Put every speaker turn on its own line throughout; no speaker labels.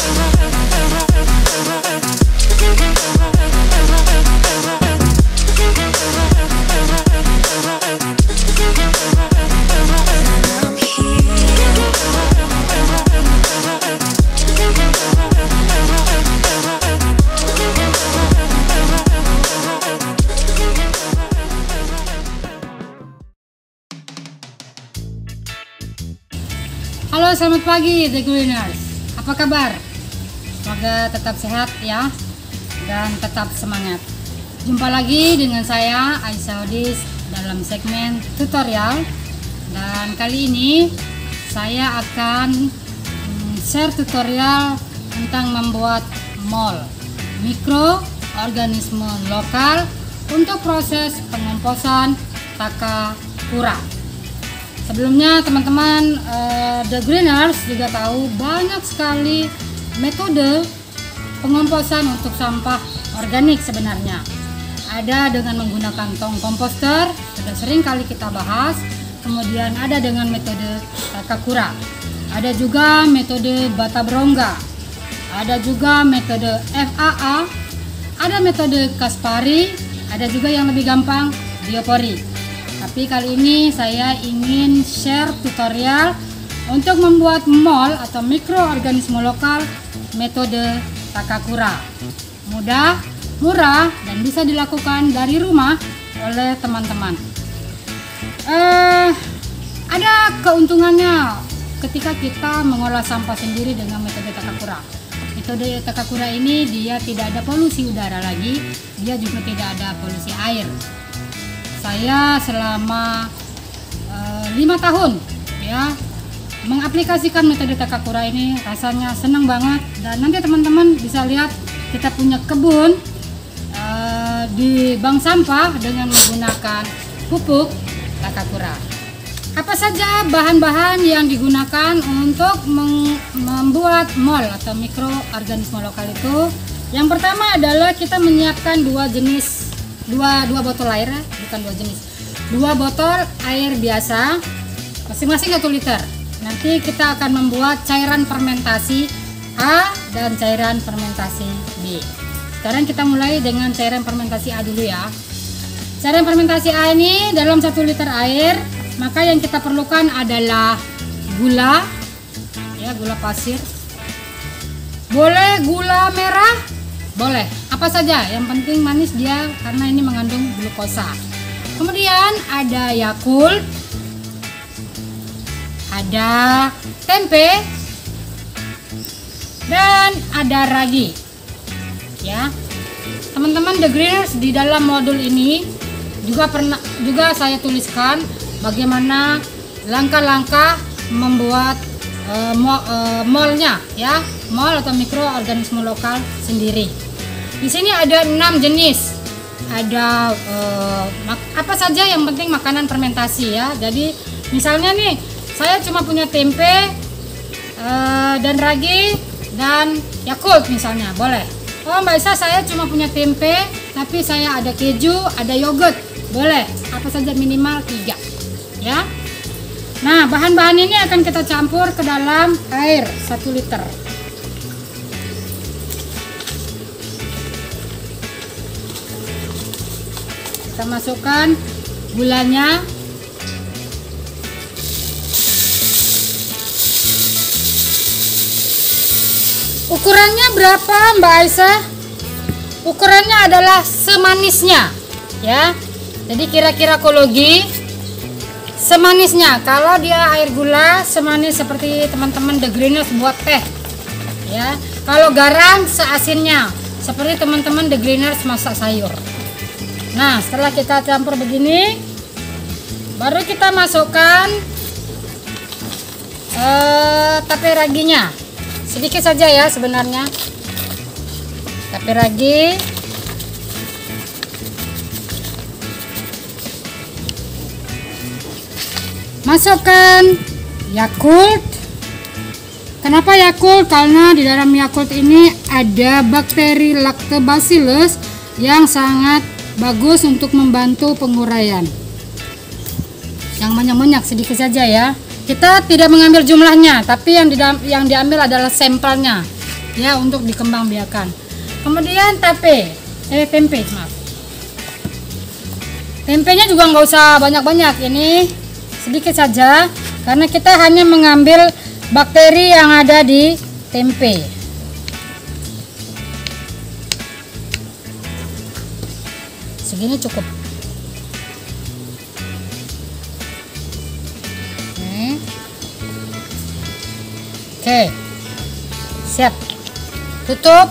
Halo, selamat pagi The Greeners. Apa kabar? Semoga tetap sehat ya dan tetap semangat. Jumpa lagi dengan saya Aisyah Odis dalam segmen tutorial. Dan kali ini saya akan share tutorial tentang membuat mol mikroorganisme lokal untuk proses pengomposan takakura. Sebelumnya teman-teman The Greeners juga tahu banyak sekali metode pengomposan untuk sampah organik sebenarnya. Ada dengan menggunakan tong komposter, sudah sering kali kita bahas. Kemudian ada dengan metode takakura. Ada juga metode bata berongga. Ada juga metode FAA. Ada metode Kaspari. Ada juga yang lebih gampang, biopori. Tapi kali ini saya ingin share tutorial untuk membuat mol atau mikroorganisme lokal metode takakura. Mudah, murah, dan bisa dilakukan dari rumah oleh teman-teman. Ada keuntungannya ketika kita mengolah sampah sendiri dengan metode takakura. Metode takakura ini dia tidak ada polusi udara lagi, dia juga tidak ada polusi air. Saya selama 5 tahun ya mengaplikasikan metode takakura ini, rasanya senang banget. Dan nanti teman-teman bisa lihat kita punya kebun di bank sampah dengan menggunakan pupuk takakura. Apa saja bahan-bahan yang digunakan untuk membuat mol atau mikroorganisme lokal itu? Yang pertama adalah kita menyiapkan dua botol air, bukan dua jenis, 2 botol air biasa, masing-masing 1 liter. Nanti kita akan membuat cairan fermentasi A dan cairan fermentasi B. Sekarang kita mulai dengan cairan fermentasi A dulu ya. Cairan fermentasi A ini dalam 1 liter air, maka yang kita perlukan adalah gula, ya, gula pasir. Boleh gula merah, boleh, apa saja, yang penting manis dia karena ini mengandung glukosa. Kemudian ada Yakult, ada tempe, dan ada ragi. Ya, teman-teman The Greeners, di dalam modul ini juga saya tuliskan bagaimana langkah-langkah membuat molnya, ya, mol atau mikroorganisme lokal sendiri. Di sini ada 6 jenis. Ada apa saja, yang penting makanan fermentasi ya. Jadi misalnya nih, saya cuma punya tempe dan ragi dan Yakult misalnya, boleh. Oh Mbak Isa, saya cuma punya tempe tapi saya ada keju, ada yogurt, boleh. Apa saja, minimal 3 ya. Nah, bahan-bahan ini akan kita campur ke dalam air 1 liter. Kita masukkan gulanya. Ukurannya berapa Mbak Aisyah? Ukurannya adalah semanisnya ya. Jadi kira-kira kologi semanisnya. Kalau dia air gula, semanis seperti teman-teman The Greeners buat teh ya. Kalau garam, seasinnya seperti teman-teman The Greeners masak sayur. Nah, setelah kita campur begini, baru kita masukkan tape raginya. Sedikit saja ya sebenarnya. Tape ragi. Masukkan Yakult. Kenapa Yakult? Karena di dalam Yakult ini ada bakteri Lactobacillus yang sangat bagus untuk membantu penguraian. Yang banyak-banyak, sedikit saja ya. Kita tidak mengambil jumlahnya, tapi yang diambil adalah sampelnya. ya untuk dikembangbiakan. Kemudian tempe, maaf. Tempenya juga nggak usah banyak-banyak, ini sedikit saja karena kita hanya mengambil bakteri yang ada di tempe. Segini cukup. Oke, siap. Tutup.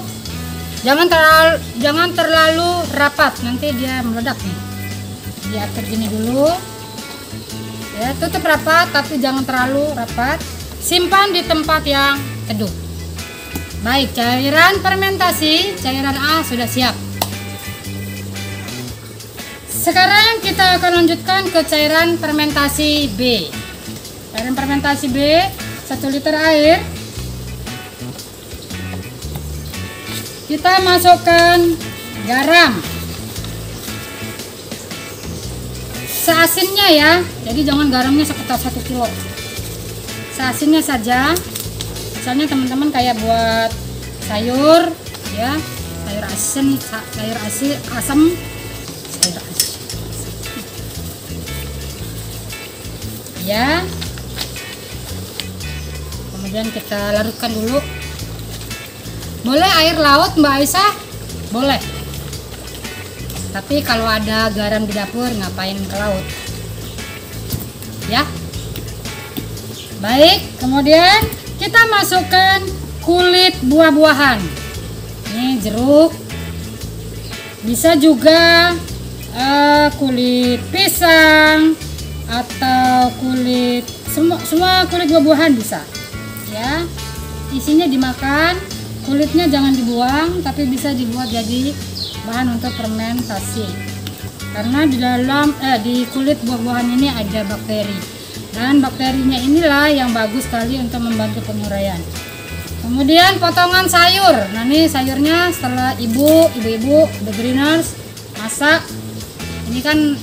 Jangan terlalu rapat, nanti dia meledak nih. Diatur gini dulu. Ya, tutup rapat tapi jangan terlalu rapat. Simpan di tempat yang teduh. Baik, cairan fermentasi, cairan A sudah siap. Sekarang kita akan lanjutkan ke cairan fermentasi B. Cairan fermentasi B, 1 liter air. Kita masukkan garam. Seasinnya ya, jadi jangan garamnya sekitar 1 kilo. Seasinnya saja. Misalnya teman-teman kayak buat sayur ya, sayur asam, sayur asam. Ya. Kemudian kita larutkan dulu. Boleh air laut Mbak Aisyah? Boleh. Tapi kalau ada garam di dapur ngapain ke laut? Ya. Baik, kemudian kita masukkan kulit buah-buahan. Ini jeruk. Bisa juga kulit pisang atau kulit semua kulit buah-buahan bisa. Ya, isinya dimakan, kulitnya jangan dibuang, tapi bisa dibuat jadi bahan untuk fermentasi. Karena di dalam di kulit buah-buahan ini ada bakteri, dan bakterinya inilah yang bagus sekali untuk membantu penguraian. Kemudian potongan sayur. Nah, ini sayurnya setelah ibu-ibu The Greeners masak. Ini kan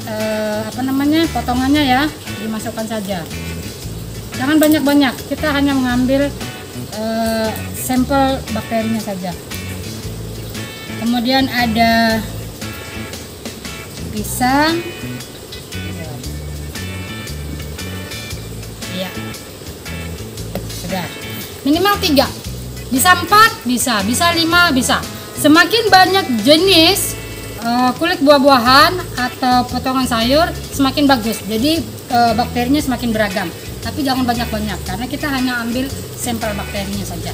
potongannya ya, dimasukkan saja. Jangan banyak-banyak, kita hanya mengambil sampel bakterinya saja. Kemudian ada pisang. Ya, sudah. Minimal 3. Bisa 4, bisa 5, bisa. Semakin banyak jenis kulit buah-buahan atau potongan sayur semakin bagus. Jadi bakterinya semakin beragam. Tapi jangan banyak-banyak karena kita hanya ambil sampel bakterinya saja.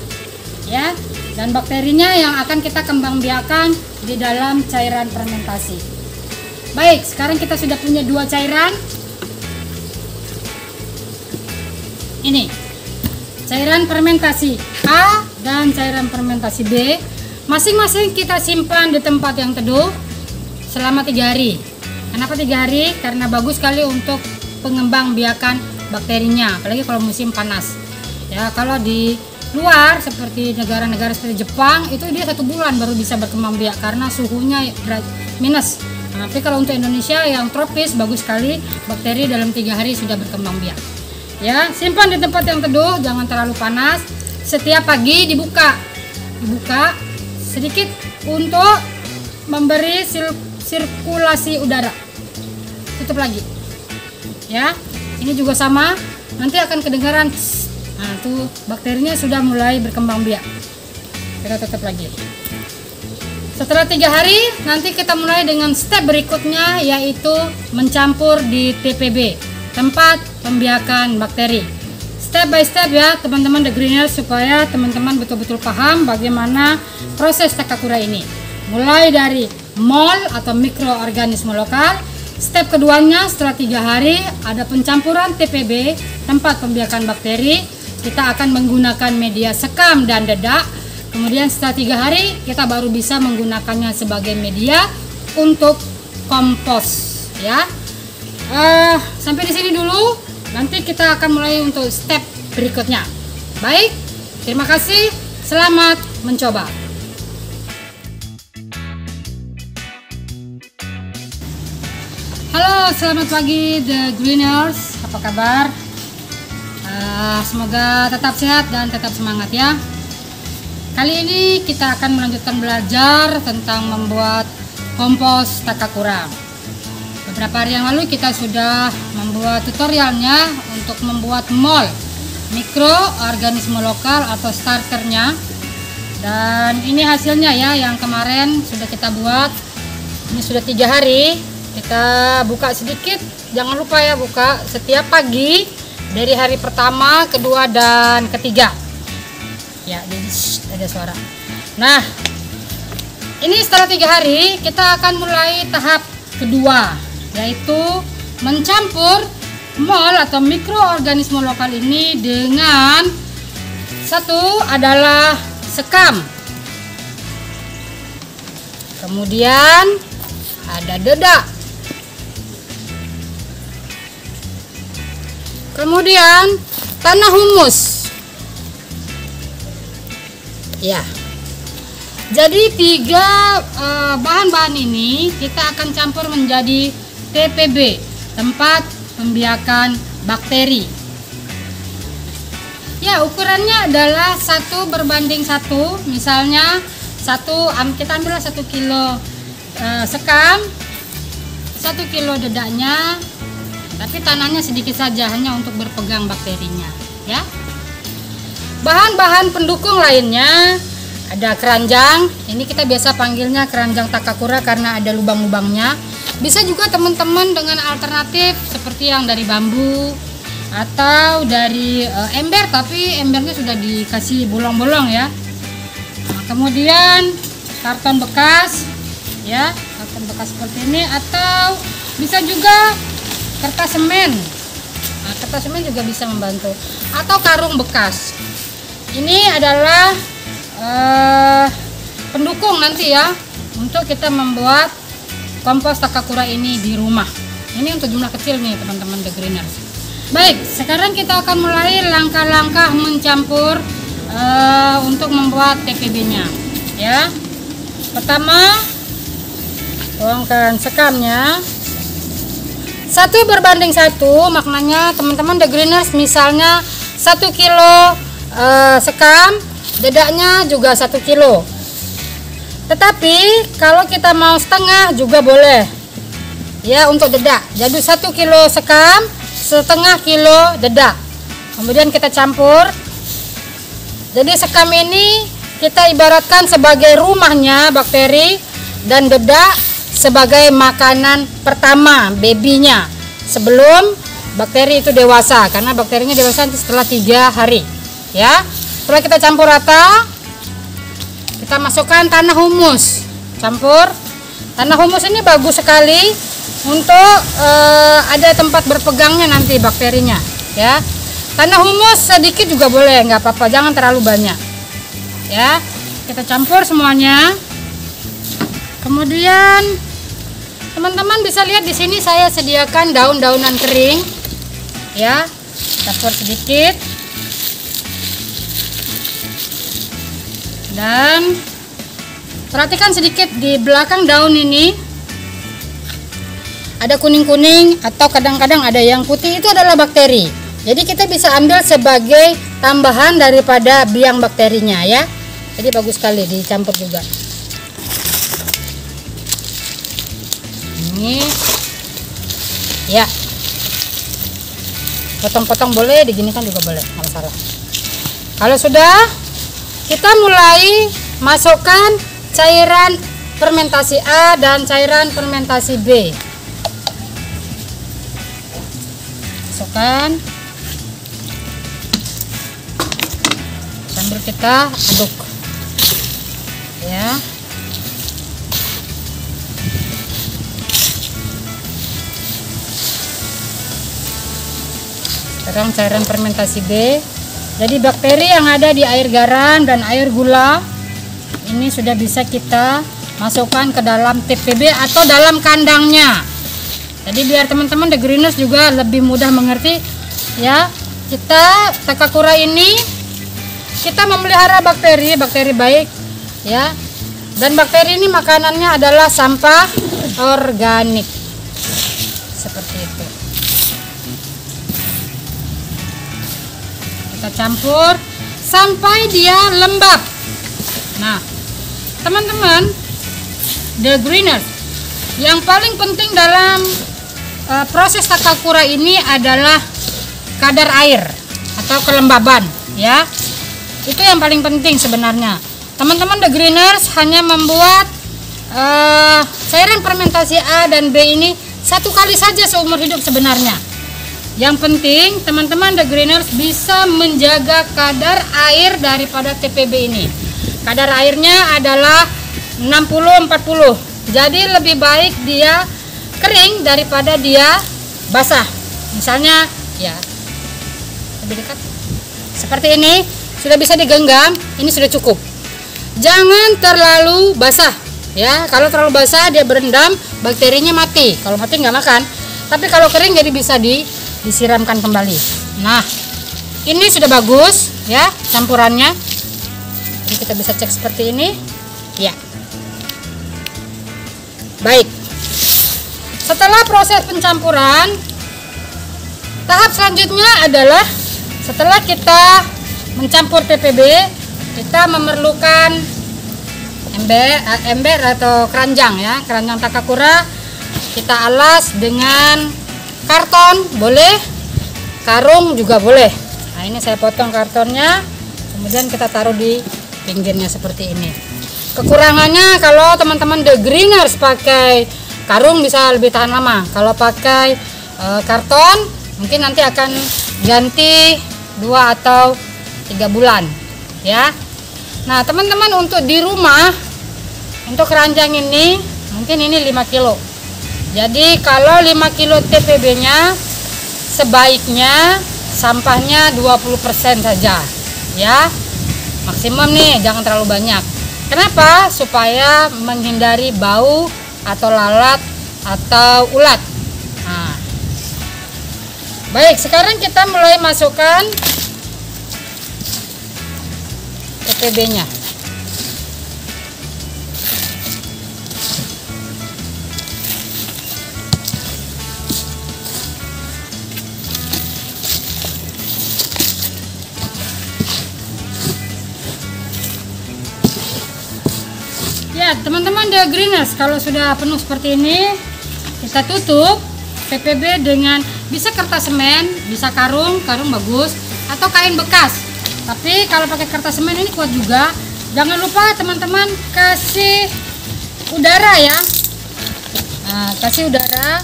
Ya. Dan bakterinya yang akan kita kembangbiakan di dalam cairan fermentasi. Baik, sekarang kita sudah punya 2 cairan. Ini cairan fermentasi A dan cairan fermentasi B. Masing-masing kita simpan di tempat yang teduh selama 3 hari. Kenapa 3 hari? Karena bagus sekali untuk pengembangbiakan bakterinya, apalagi kalau musim panas. Ya, kalau di luar seperti negara-negara seperti Jepang itu dia 1 bulan baru bisa berkembang biak karena suhunya minus. Nah, tapi kalau untuk Indonesia yang tropis bagus sekali, bakteri dalam 3 hari sudah berkembang biak. Ya, simpan di tempat yang teduh, jangan terlalu panas. Setiap pagi dibuka sedikit untuk memberi sirkulasi udara. Tutup lagi. Ya, ini juga sama. Nanti akan kedengaran. Nah, tuh bakterinya sudah mulai berkembang biak. Kita tutup lagi. Setelah 3 hari, nanti kita mulai dengan step berikutnya, yaitu mencampur di TPB, tempat pembiakan bakteri. Step by step ya teman-teman The Greeners, supaya teman-teman betul-betul paham bagaimana proses Takakura ini. Mulai dari mol atau mikroorganisme lokal. Step keduanya setelah 3 hari ada pencampuran TPB, tempat pembiakan bakteri. Kita akan menggunakan media sekam dan dedak. Kemudian setelah 3 hari kita baru bisa menggunakannya sebagai media untuk kompos ya. Sampai di sini dulu. Nanti kita akan mulai untuk step berikutnya. Baik, terima kasih. Selamat mencoba. Halo, selamat pagi The Greeners. Apa kabar? Semoga tetap sehat dan tetap semangat ya. Kali ini kita akan melanjutkan belajar tentang membuat kompos Takakura. Beberapa hari yang lalu kita sudah membuat tutorialnya untuk membuat MOL, mikroorganisme lokal atau starternya. Dan ini hasilnya ya, yang kemarin sudah kita buat. Ini sudah 3 hari. Kita buka sedikit, jangan lupa ya buka setiap pagi dari hari pertama, kedua, dan ketiga. Ya, jadi ada suara. Nah, ini setelah 3 hari kita akan mulai tahap kedua, yaitu mencampur MOL atau mikroorganisme lokal ini dengan satu adalah sekam, kemudian ada dedak, kemudian tanah humus. Ya, jadi 3 bahan-bahan ini kita akan campur menjadi TPB, tempat pembiakan bakteri. Ya, ukurannya adalah 1 berbanding 1. Misalnya kita ambillah 1 kilo sekam, 1 kilo dedaknya, tapi tanahnya sedikit saja, hanya untuk berpegang bakterinya ya. Bahan-bahan pendukung lainnya ada keranjang. Ini kita biasa panggilnya keranjang Takakura karena ada lubang-lubangnya. Bisa juga teman-teman dengan alternatif seperti yang dari bambu atau dari ember, tapi embernya sudah dikasih bolong-bolong ya. Nah, kemudian karton bekas ya, karton bekas seperti ini, atau bisa juga kertas semen. Nah, kertas semen juga bisa membantu, atau karung bekas. Ini adalah pendukung nanti ya untuk kita membuat kompos Takakura ini di rumah. Ini untuk jumlah kecil nih teman-teman The Greeners. Baik, sekarang kita akan mulai langkah-langkah mencampur untuk membuat TPB-nya ya. Pertama, tuangkan sekamnya 1 berbanding 1, maknanya teman-teman The Greeners, misalnya 1 kilo sekam, dedaknya juga 1 kilo. Tetapi kalau kita mau setengah juga boleh ya untuk dedak. Jadi 1 kilo sekam, setengah kilo dedak, kemudian kita campur. Jadi sekam ini kita ibaratkan sebagai rumahnya bakteri, dan dedak sebagai makanan pertama babynya sebelum bakteri itu dewasa, karena bakterinya dewasa setelah 3 hari ya. Setelah kita campur rata, kita masukkan tanah humus. Campur. Tanah humus ini bagus sekali untuk ada tempat berpegangnya nanti bakterinya ya. Tanah humus sedikit juga boleh, nggak apa-apa, jangan terlalu banyak ya. Kita campur semuanya. Kemudian teman-teman bisa lihat di sini saya sediakan daun-daunan kering ya. Campur sedikit, dan perhatikan sedikit di belakang daun ini ada kuning-kuning atau kadang-kadang ada yang putih, itu adalah bakteri. Jadi kita bisa ambil sebagai tambahan daripada biang bakterinya ya. Jadi bagus sekali dicampur juga. Ini ya, potong-potong boleh, diginikan juga boleh, nggak masalah. Kalau sudah, kita mulai masukkan cairan fermentasi A dan cairan fermentasi B. Masukkan sambil kita aduk ya. Sekarang cairan fermentasi B. Jadi bakteri yang ada di air garam dan air gula ini sudah bisa kita masukkan ke dalam TPB atau dalam kandangnya. Jadi biar teman-teman The Greeners juga lebih mudah mengerti ya. Kita Takakura ini kita memelihara bakteri baik ya. Dan bakteri ini makanannya adalah sampah organik. Seperti itu. Kita campur sampai dia lembab. Nah, teman-teman, the greeners, yang paling penting dalam proses Takakura ini adalah kadar air atau kelembaban, ya. Itu yang paling penting sebenarnya. Teman-teman, the greeners hanya membuat cairan fermentasi A dan B ini satu kali saja seumur hidup sebenarnya. Yang penting teman-teman, the greeners bisa menjaga kadar air daripada TPB ini. Kadar airnya adalah 60-40. Jadi lebih baik dia kering daripada dia basah. Misalnya ya lebih dekat seperti ini, sudah bisa digenggam, ini sudah cukup. Jangan terlalu basah, ya. Kalau terlalu basah dia berendam, bakterinya mati. Kalau mati nggak makan. Tapi kalau kering jadi bisa disiramkan kembali. Nah, ini sudah bagus, ya, campurannya. Jadi kita bisa cek seperti ini, ya. Baik. Setelah proses pencampuran, tahap selanjutnya adalah setelah kita mencampur TPB, kita memerlukan ember atau keranjang, ya, keranjang Takakura. Kita alas dengan karton boleh, karung juga boleh. Nah, ini saya potong kartonnya, kemudian kita taruh di pinggirnya seperti ini. Kekurangannya kalau teman-teman the greeners pakai karung bisa lebih tahan lama. Kalau pakai karton mungkin nanti akan ganti 2 atau 3 bulan, ya. Nah, teman-teman, untuk di rumah, untuk keranjang ini mungkin ini 5 kilo. Jadi kalau 5 kilo TPB nya sebaiknya sampahnya 20% saja, ya. Maksimum nih, jangan terlalu banyak. Kenapa? Supaya menghindari bau atau lalat atau ulat. Nah, baik, sekarang kita mulai masukkan TPB-nya. Ya, teman-teman the greeners, kalau sudah penuh seperti ini, kita tutup TPB dengan bisa kertas semen, bisa karung bagus, atau kain bekas. Tapi kalau pakai kertas semen ini kuat juga. Jangan lupa teman-teman kasih udara, ya. Nah, kasih udara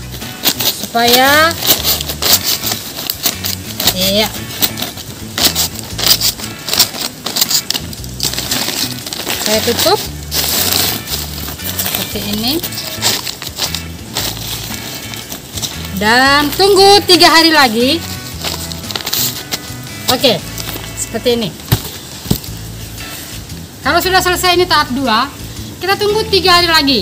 supaya iya. Saya tutup seperti ini dan tunggu 3 hari lagi. Oke, seperti ini. Kalau sudah selesai ini tahap 2, kita tunggu 3 hari lagi.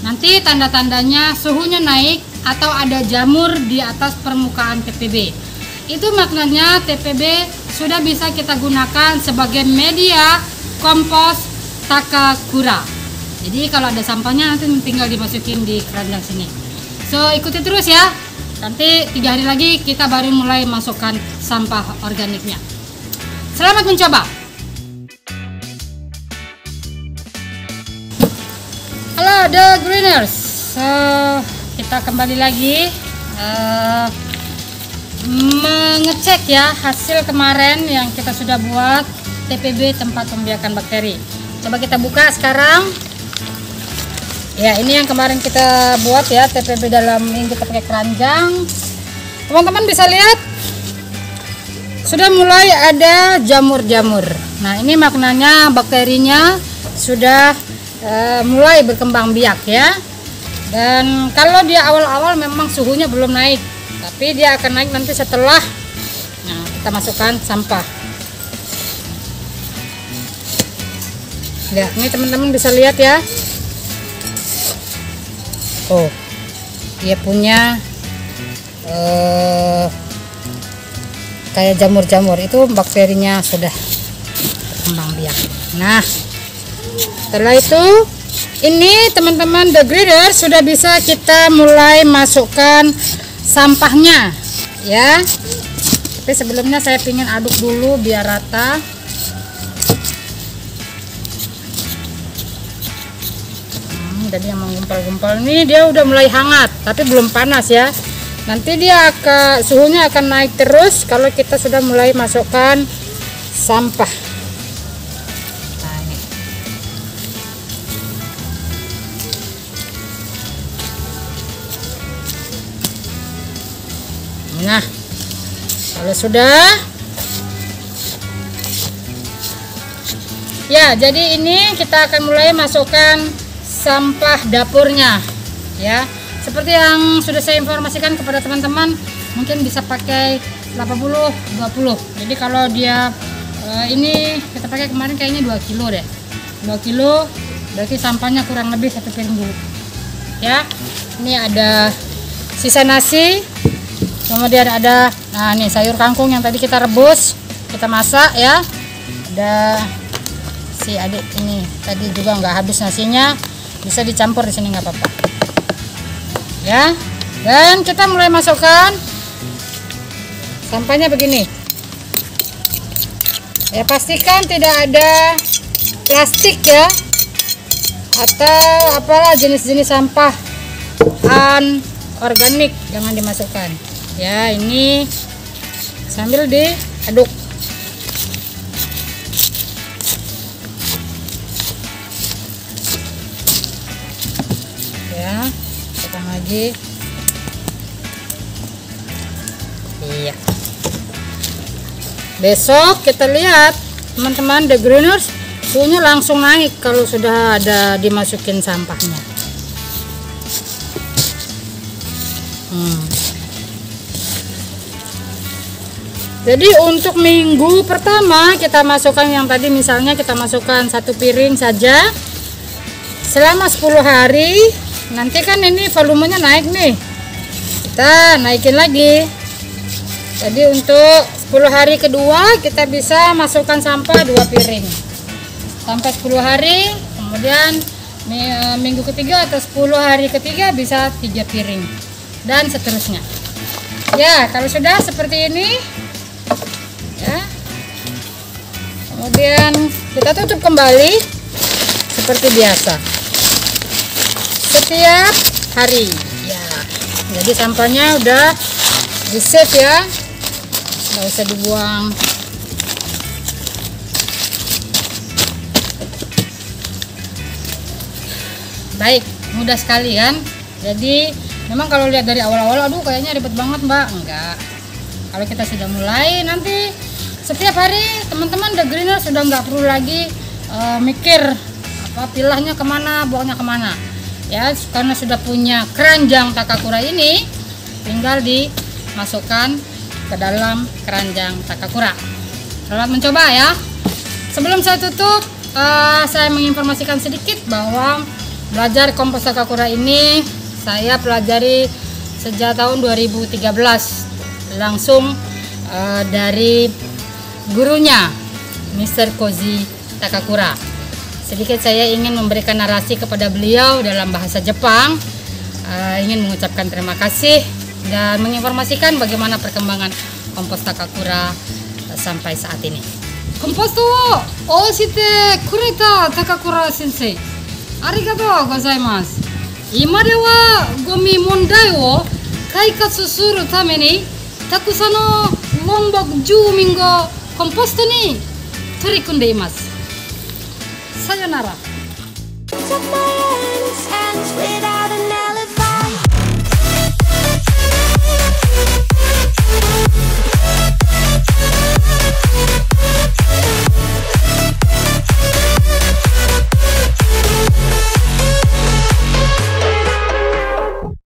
Nanti tanda-tandanya suhunya naik atau ada jamur di atas permukaan TPB. Itu maknanya TPB sudah bisa kita gunakan sebagai media kompos Takakura. Jadi kalau ada sampahnya nanti tinggal dimasukin di keranjang sini. So, ikuti terus ya. Nanti 3 hari lagi kita baru mulai masukkan sampah organiknya. Selamat mencoba. Halo the greeners. So, kita kembali lagi mengecek ya hasil kemarin yang kita sudah buat TPB tempat pembiakan bakteri. Coba kita buka sekarang. Ya, ini yang kemarin kita buat ya, TPB dalam ini kita pakai keranjang. Teman-teman bisa lihat sudah mulai ada jamur-jamur. Nah, ini maknanya bakterinya sudah mulai berkembang biak ya. Dan kalau dia awal-awal memang suhunya belum naik, tapi dia akan naik nanti setelah kita masukkan sampah. Ya, ini teman-teman bisa lihat ya. Oh, dia punya kayak jamur-jamur, itu bakterinya sudah berkembang biak. Nah, setelah itu ini teman-teman the greeners sudah bisa kita mulai masukkan sampahnya ya. Tapi sebelumnya saya ingin aduk dulu biar rata. Tadi yang menggumpal-gumpal ini dia udah mulai hangat, tapi belum panas ya. Nanti dia suhunya akan naik terus kalau kita sudah mulai masukkan sampah. Nah, ini. Nah, kalau sudah, ya, jadi ini kita akan mulai masukkan sampah dapurnya ya. Seperti yang sudah saya informasikan kepada teman-teman, mungkin bisa pakai 80-20. Jadi kalau dia ini kita pakai kemarin kayaknya 2 kilo deh. 2 kilo berarti sampahnya kurang lebih 1 piring dulu. Ya. Ini ada sisa nasi. Kemudian ada nih sayur kangkung yang tadi kita rebus, kita masak ya. Ada si adik ini tadi juga nggak habis nasinya, bisa dicampur di sini nggak apa-apa ya. Dan kita mulai masukkan sampahnya begini ya, pastikan tidak ada plastik ya atau apalah jenis-jenis sampah organik, jangan dimasukkan ya. Ini sambil diaduk ya, tekan lagi. Iya, besok kita lihat teman-teman, The Greeners suhunya langsung naik kalau sudah ada dimasukin sampahnya. Jadi untuk minggu pertama kita masukkan yang tadi, misalnya kita masukkan 1 piring saja selama 10 hari. Nanti kan ini volumenya naik nih, kita naikin lagi. Jadi untuk 10 hari kedua kita bisa masukkan sampah 2 piring sampai 10 hari. Kemudian minggu ketiga atau 10 hari ketiga bisa 3 piring dan seterusnya ya. Kalau sudah seperti ini ya, kemudian kita tutup kembali seperti biasa setiap hari ya. Jadi sampahnya udah di save ya, nggak usah dibuang. Baik, mudah sekali kan. Jadi memang kalau lihat dari awal-awal, aduh kayaknya ribet banget mbak, enggak. Kalau kita sudah mulai, nanti setiap hari teman-teman The Greeners sudah nggak perlu lagi mikir apa pilahnya kemana, buangnya kemana ya, karena sudah punya keranjang Takakura ini, tinggal dimasukkan ke dalam keranjang Takakura. Selamat mencoba ya. Sebelum saya tutup, saya menginformasikan sedikit bahwa belajar kompos Takakura ini saya pelajari sejak tahun 2013 langsung dari gurunya Mr. Koji Takakura. Sedikit saya ingin memberikan narasi kepada beliau dalam bahasa Jepang, ingin mengucapkan terima kasih dan menginformasikan bagaimana perkembangan kompos Takakura sampai saat ini. Kompos to oshite kureta Takakura sensei, arigatou gozaimasu. Ima de wa gomi mondai wo kaikatsu suru tame ni takusan no Lombok jumin ga komposto ni torikunde imasu. Sayonara. Took my hands without